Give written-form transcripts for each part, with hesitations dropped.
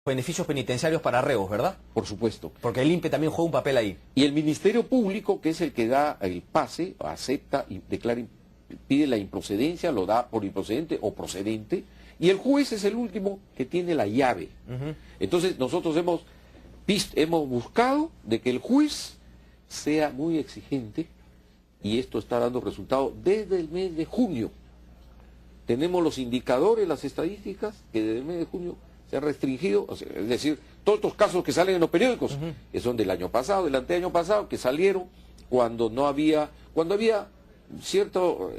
beneficios penitenciarios para reos, ¿verdad? Por supuesto. Porque el INPE también juega un papel ahí. Y el Ministerio Público, que es el que da el pase, acepta y declara, pide la improcedencia, lo da por improcedente o procedente, y el juez es el último que tiene la llave. Entonces nosotros hemos buscado de que el juez sea muy exigente, y esto está dando resultado desde el mes de junio. Tenemos los indicadores, las estadísticas, que desde el mes de junio se han restringido, o sea, es decir, todos estos casos que salen en los periódicos, que son del año pasado, del anteaño pasado, que salieron cuando había cierto,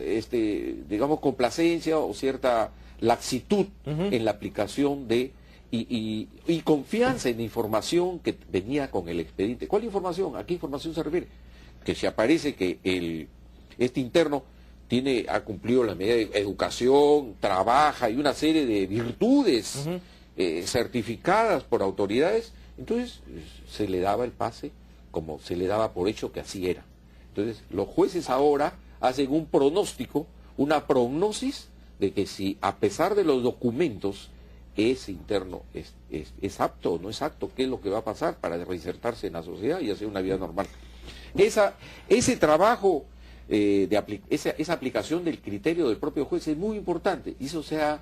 digamos, complacencia o cierta laxitud en la aplicación de y confianza en la información que venía con el expediente. ¿Cuál información? ¿A qué información se refiere? Que si aparece que este interno ha cumplido la medida de educación, trabaja y una serie de virtudes certificadas por autoridades, entonces se le daba el pase como se le daba por hecho que así era. Entonces los jueces ahora hacen un pronóstico, una prognosis de que si a pesar de los documentos ese interno es apto o no es apto, qué es lo que va a pasar para reinsertarse en la sociedad y hacer una vida normal. Ese trabajo, esa aplicación del criterio del propio juez es muy importante, y eso ya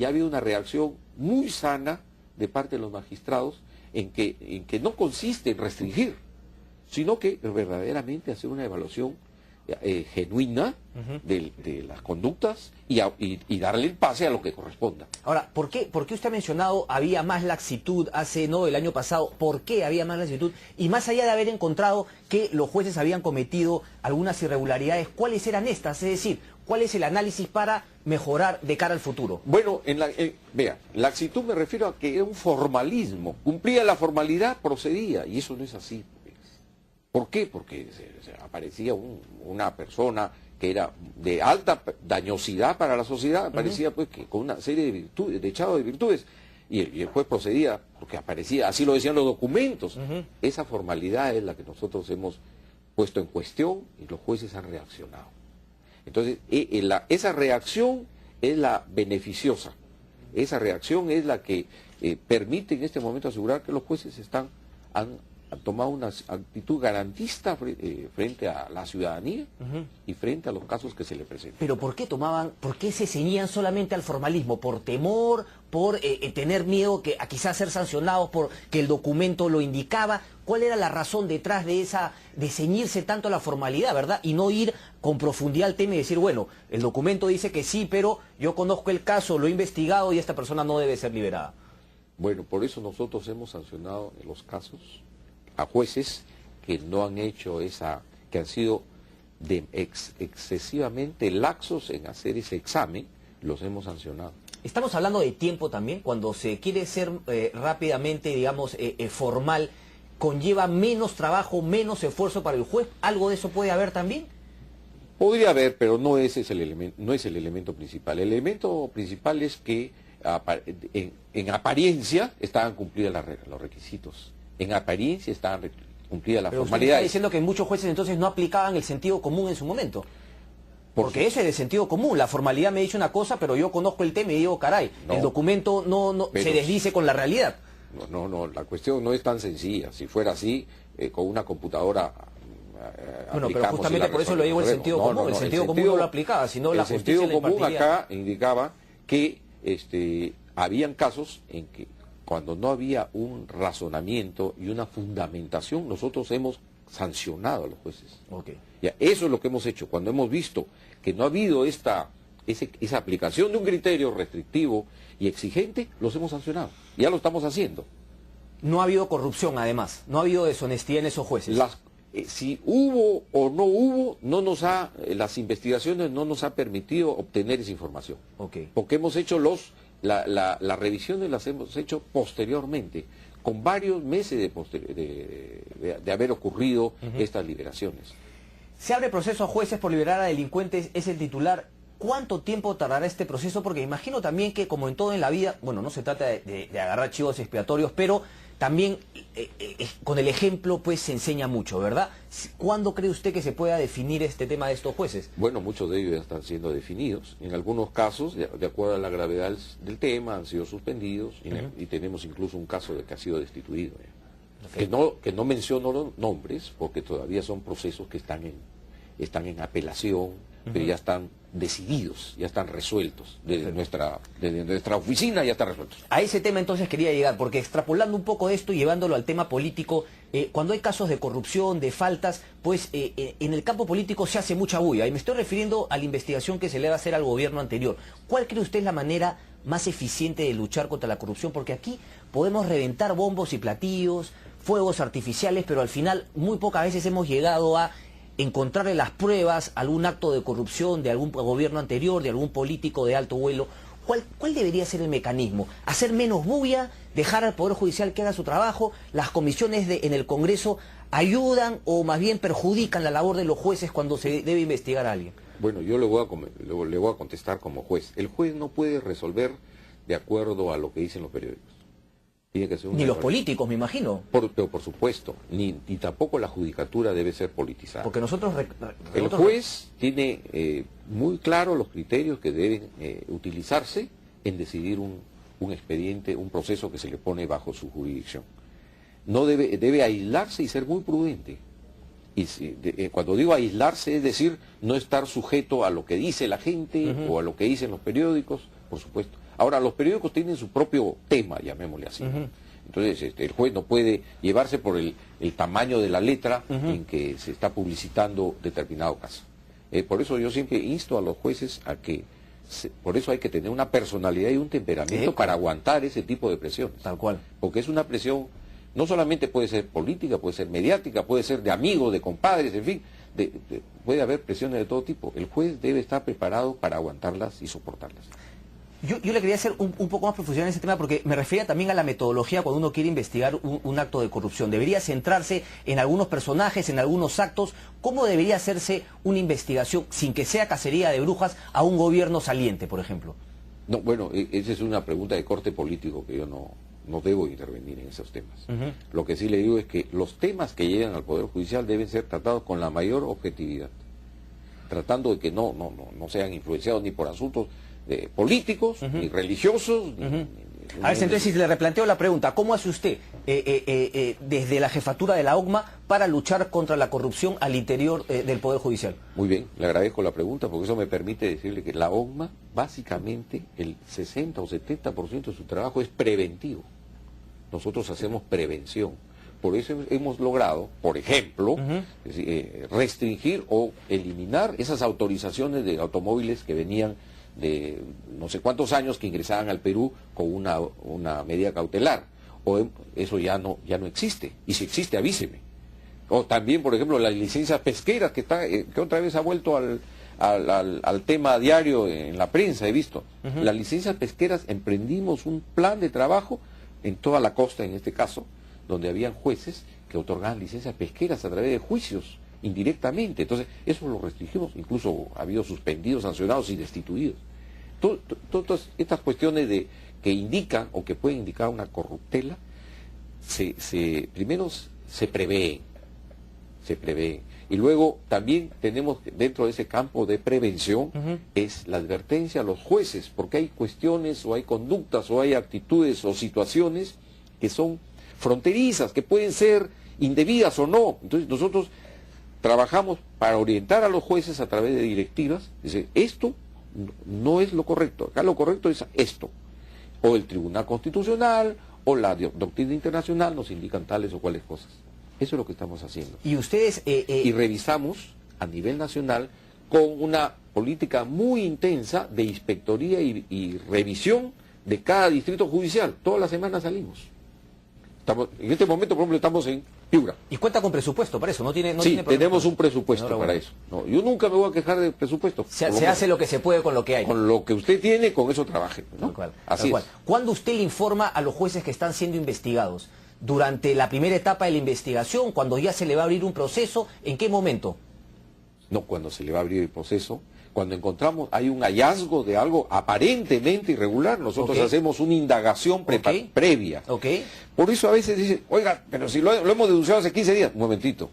ha habido una reacción muy sana de parte de los magistrados en que no consiste en restringir, sino que verdaderamente hacer una evaluación genuina de las conductas y darle el pase a lo que corresponda. Ahora, ¿por qué usted ha mencionado había más laxitud el año pasado? ¿Por qué había más laxitud? Y más allá de haber encontrado que los jueces habían cometido algunas irregularidades, ¿cuáles eran estas? Es decir, ¿cuál es el análisis para mejorar de cara al futuro? Bueno, vea, laxitud me refiero a que era un formalismo. Cumplía la formalidad, procedía, y eso no es así. ¿Por qué? Porque aparecía una persona que era de alta dañosidad para la sociedad, aparecía pues que con una serie de virtudes, de echado de virtudes, y el juez procedía porque aparecía, así lo decían los documentos. Esa formalidad es la que nosotros hemos puesto en cuestión y los jueces han reaccionado. Entonces, esa reacción es la beneficiosa, esa reacción es la que permite en este momento asegurar que los jueces han tomado una actitud garantista frente a la ciudadanía y frente a los casos que se le presentan. Pero ¿por qué se ceñían solamente al formalismo? ¿Por temor? ¿Por tener miedo a quizás ser sancionados porque el documento lo indicaba? ¿Cuál era la razón detrás de ceñirse tanto a la formalidad, verdad? Y no ir con profundidad al tema y decir, bueno, el documento dice que sí, pero yo conozco el caso, lo he investigado y esta persona no debe ser liberada. Bueno, por eso nosotros hemos sancionado en los casos a jueces que no han hecho que han sido excesivamente laxos en hacer ese examen, los hemos sancionado. Estamos hablando de tiempo también, cuando se quiere ser rápidamente, digamos, formal, ¿conlleva menos trabajo, menos esfuerzo para el juez? ¿Algo de eso puede haber también? Podría haber, pero no ese es el elemento principal. El elemento principal es que en apariencia estaban cumplidas los requisitos. En apariencia estaban cumplidas las formalidades. Usted está diciendo que muchos jueces entonces no aplicaban el sentido común en su momento. Porque ese es el sentido común. La formalidad me dice una cosa, pero yo conozco el tema y digo, caray, el documento no se desdice con la realidad. No, la cuestión no es tan sencilla. Si fuera así, con una computadora bueno, pero justamente por eso lo digo el sentido común. El sentido común no lo aplicaba, sino la justicia. El sentido común acá indicaba que habían casos en que cuando no había un razonamiento y una fundamentación, nosotros hemos sancionado a los jueces. Ya, eso es lo que hemos hecho. Cuando hemos visto que no ha habido esa aplicación de un criterio restrictivo y exigente, los hemos sancionado. Ya lo estamos haciendo. No ha habido corrupción, además. No ha habido deshonestidad en esos jueces. Si hubo o no hubo, las investigaciones no nos ha permitido obtener esa información. Porque hemos hecho las revisiones las hemos hecho posteriormente, con varios meses de haber ocurrido estas liberaciones. Se abre proceso a jueces por liberar a delincuentes, es el titular. ¿Cuánto tiempo tardará este proceso? Porque imagino también que, como en todo en la vida, bueno, no se trata de agarrar chivos expiatorios, pero también con el ejemplo pues se enseña mucho, ¿verdad? ¿Cuándo cree usted que se pueda definir este tema de estos jueces? Bueno, muchos de ellos ya están siendo definidos. En algunos casos, de acuerdo a la gravedad del tema, han sido suspendidos y tenemos incluso un caso de que ha sido destituido. Que no menciono los nombres porque todavía son procesos que están en apelación, pero ya están decididos, ya están resueltos. Desde nuestra oficina ya están resueltos. A ese tema entonces quería llegar, porque extrapolando un poco esto y llevándolo al tema político, cuando hay casos de corrupción, de faltas, pues en el campo político se hace mucha bulla. Y me estoy refiriendo a la investigación que se le va a hacer al gobierno anterior. ¿Cuál cree usted es la manera más eficiente de luchar contra la corrupción? Porque aquí podemos reventar bombos y platillos, fuegos artificiales, pero al final muy pocas veces hemos llegado a encontrarle las pruebas a algún acto de corrupción de algún gobierno anterior, de algún político de alto vuelo. ¿Cuál debería ser el mecanismo? ¿Hacer menos bulla? ¿Dejar al Poder Judicial que haga su trabajo? ¿Las comisiones en el Congreso ayudan o más bien perjudican la labor de los jueces cuando se debe investigar a alguien? Bueno, yo le voy a contestar como juez. El juez no puede resolver de acuerdo a lo que dicen los periódicos. Tiene que ser Ni los políticos, me imagino. Pero por supuesto, ni tampoco la judicatura debe ser politizada. Porque nosotros... El juez tiene muy claro los criterios que deben utilizarse en decidir un expediente, un proceso que se le pone bajo su jurisdicción. No debe aislarse y ser muy prudente. Y cuando digo aislarse, es decir, no estar sujeto a lo que dice la gente o a lo que dicen los periódicos, por supuesto. Ahora, los periódicos tienen su propio tema, llamémosle así. Entonces, el juez no puede llevarse por el tamaño de la letra en que se está publicitando determinado caso. Por eso yo siempre insto a los jueces a que, por eso hay que tener una personalidad y un temperamento para aguantar ese tipo de presiones. Tal cual. Porque es una presión, no solamente puede ser política, puede ser mediática, puede ser de amigos, de compadres, en fin, puede haber presiones de todo tipo. El juez debe estar preparado para aguantarlas y soportarlas. Yo le quería hacer un poco más profundidad en ese tema porque me refería también a la metodología cuando uno quiere investigar un acto de corrupción. ¿Debería centrarse en algunos personajes, en algunos actos? ¿Cómo debería hacerse una investigación sin que sea cacería de brujas a un gobierno saliente, por ejemplo? No, bueno, esa es una pregunta de corte político que yo no debo intervenir en esos temas. Lo que sí le digo es que los temas que llegan al Poder Judicial deben ser tratados con la mayor objetividad, tratando de que no sean influenciados ni por asuntos políticos, ni religiosos. A ver, entonces si le replanteo la pregunta, ¿cómo hace usted desde la jefatura de la OCMA para luchar contra la corrupción al interior del Poder Judicial? Muy bien, le agradezco la pregunta porque eso me permite decirle que la OCMA, básicamente el 60 o 70% de su trabajo es preventivo. Nosotros hacemos prevención. Por eso hemos logrado, por ejemplo, restringir o eliminar esas autorizaciones de automóviles que venían de no sé cuántos años que ingresaban al Perú con una medida cautelar. Eso ya no existe. Y si existe, avíseme. O también, por ejemplo, las licencias pesqueras, que otra vez ha vuelto al tema diario en la prensa, he visto. Las licencias pesqueras, emprendimos un plan de trabajo en toda la costa, en este caso, donde habían jueces que otorgaban licencias pesqueras a través de juicios indirectamente. Entonces, eso lo restringimos, incluso ha habido suspendidos, sancionados y destituidos. Todas estas cuestiones que indican o que pueden indicar una corruptela, primero se prevén. Y luego también tenemos dentro de ese campo de prevención es la advertencia a los jueces, porque hay cuestiones o hay conductas o hay actitudes o situaciones que son fronterizas, que pueden ser indebidas o no. Entonces nosotros trabajamos para orientar a los jueces a través de directivas, dice, esto no es lo correcto, acá lo correcto es esto. O el Tribunal Constitucional o la doctrina internacional nos indican tales o cuales cosas. Eso es lo que estamos haciendo. Y ustedes... Y revisamos a nivel nacional con una política muy intensa de inspectoría y revisión de cada distrito judicial. Todas las semanas salimos. En este momento, por ejemplo, estamos en Piura. ¿Y cuenta con presupuesto para eso? Sí, tenemos un presupuesto para eso. No, yo nunca me voy a quejar del presupuesto. Se hace lo que se puede con lo que hay. Con lo que usted tiene, con eso trabaje, ¿no? Así es. ¿Cuándo usted le informa a los jueces que están siendo investigados? ¿Durante la primera etapa de la investigación? ¿Cuando ya se le va a abrir un proceso? ¿En qué momento? No, cuando se le va a abrir el proceso, Cuando encontramos, hay un hallazgo de algo aparentemente irregular, nosotros hacemos una indagación previa. Por eso a veces dicen, oiga, pero si lo hemos denunciado hace 15 días. Un momentito,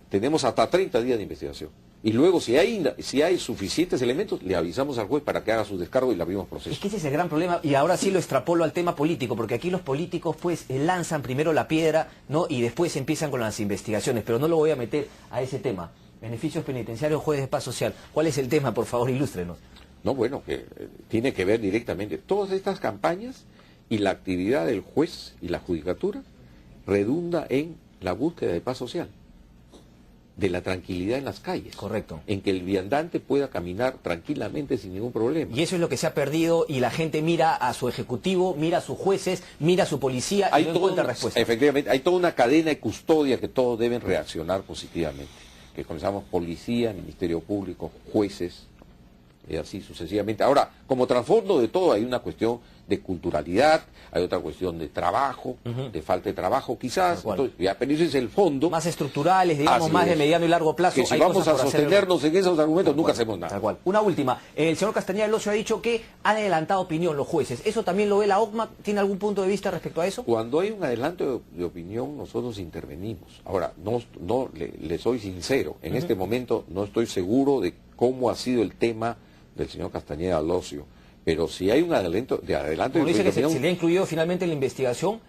tenemos hasta 30 días de investigación. Y luego, si hay suficientes elementos, le avisamos al juez para que haga su descargo y le abrimos proceso. Es que ese es el gran problema, y ahora sí lo extrapolo al tema político, porque aquí los políticos pues lanzan primero la piedra, ¿no? Y después empiezan con las investigaciones, pero no lo voy a meter a ese tema. Beneficios penitenciarios, jueces de paz social. ¿Cuál es el tema? Por favor, ilústrenos. No, bueno, que tiene que ver directamente. Todas estas campañas y la actividad del juez y la judicatura redunda en la búsqueda de paz social, de la tranquilidad en las calles. Correcto. En que el viandante pueda caminar tranquilamente sin ningún problema. Y eso es lo que se ha perdido, y la gente mira a su ejecutivo, mira a sus jueces, mira a su policía y no encuentra respuesta. Efectivamente, hay toda una cadena de custodia que todos deben reaccionar positivamente. Que comenzamos policía, Ministerio Público, jueces, y así sucesivamente. Ahora, como trasfondo de todo hay una cuestión de culturalidad, hay otra cuestión de trabajo, de falta de trabajo quizás, entonces, ya, pero ese es el fondo. Más estructurales, digamos, más de mediano y largo plazo. Que si vamos a sostenernos en esos argumentos, nunca hacemos nada. Tal cual. Una última, el señor Castañeda del Ocio ha dicho que han adelantado opinión los jueces. ¿Eso también lo ve la OCMA? ¿Tiene algún punto de vista respecto a eso? Cuando hay un adelanto de opinión, nosotros intervenimos. Ahora, le soy sincero, en este momento no estoy seguro de cómo ha sido el tema del señor Castañeda del Ocio. Pero si hay un adelanto de opinión... Dice que se le ha incluido finalmente en la investigación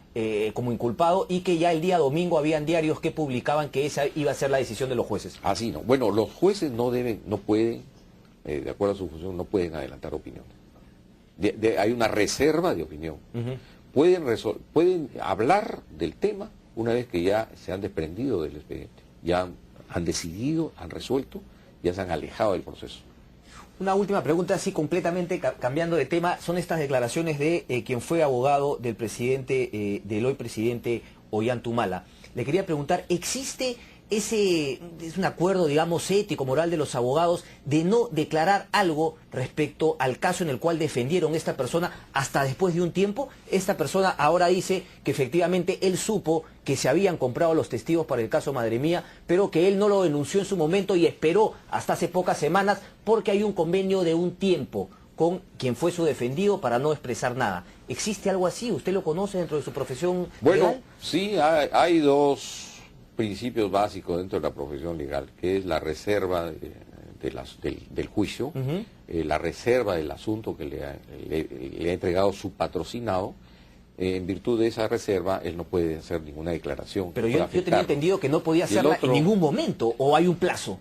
como inculpado, y que ya el día domingo habían diarios que publicaban que esa iba a ser la decisión de los jueces. Así no. Bueno, los jueces no pueden, de acuerdo a su función, no pueden adelantar opiniones. Hay una reserva de opinión. Pueden hablar del tema una vez que ya se han desprendido del expediente. Ya han decidido, han resuelto, ya se han alejado del proceso. Una última pregunta, así completamente cambiando de tema, son estas declaraciones de quien fue abogado del presidente, del hoy presidente Ollanta. Le quería preguntar, ¿existe es un acuerdo, digamos, ético, moral de los abogados de no declarar algo respecto al caso en el cual defendieron a esta persona hasta después de un tiempo? Esta persona ahora dice que efectivamente él supo que se habían comprado los testigos para el caso Madre Mía, pero que él no lo denunció en su momento y esperó hasta hace pocas semanas porque hay un convenio de un tiempo con quien fue su defendido para no expresar nada. ¿Existe algo así? ¿Usted lo conoce dentro de su profesión legal? Bueno, sí, hay dos principios básicos dentro de la profesión legal, que es la reserva del juicio, la reserva del asunto que le ha entregado su patrocinado. En virtud de esa reserva, él no puede hacer ninguna declaración. Pero yo tenía entendido que no podía hacerla en ningún momento, ¿o hay un plazo?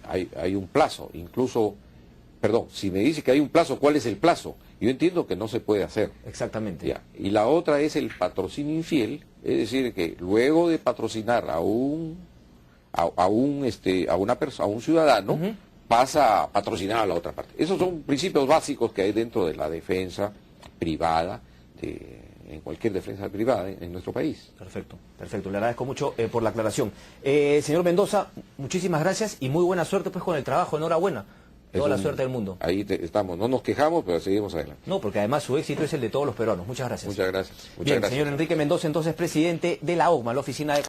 Hay un plazo, incluso, perdón, si me dice que hay un plazo, ¿cuál es el plazo? Yo entiendo que no se puede hacer. Exactamente. Ya. Y la otra es el patrocinio infiel, es decir, que luego de patrocinar a un ciudadano, pasa a patrocinar a la otra parte. Esos son principios básicos que hay dentro de la defensa privada, en cualquier defensa privada en nuestro país. Perfecto, perfecto. Le agradezco mucho por la aclaración. Señor Mendoza, muchísimas gracias y muy buena suerte pues con el trabajo. Enhorabuena. Toda la suerte del mundo. Ahí estamos. No nos quejamos, pero seguimos adelante. No, porque además su éxito es el de todos los peruanos. Muchas gracias. Muchas gracias. Bien, señor Enrique Mendoza, entonces presidente de la OCMA, la Oficina de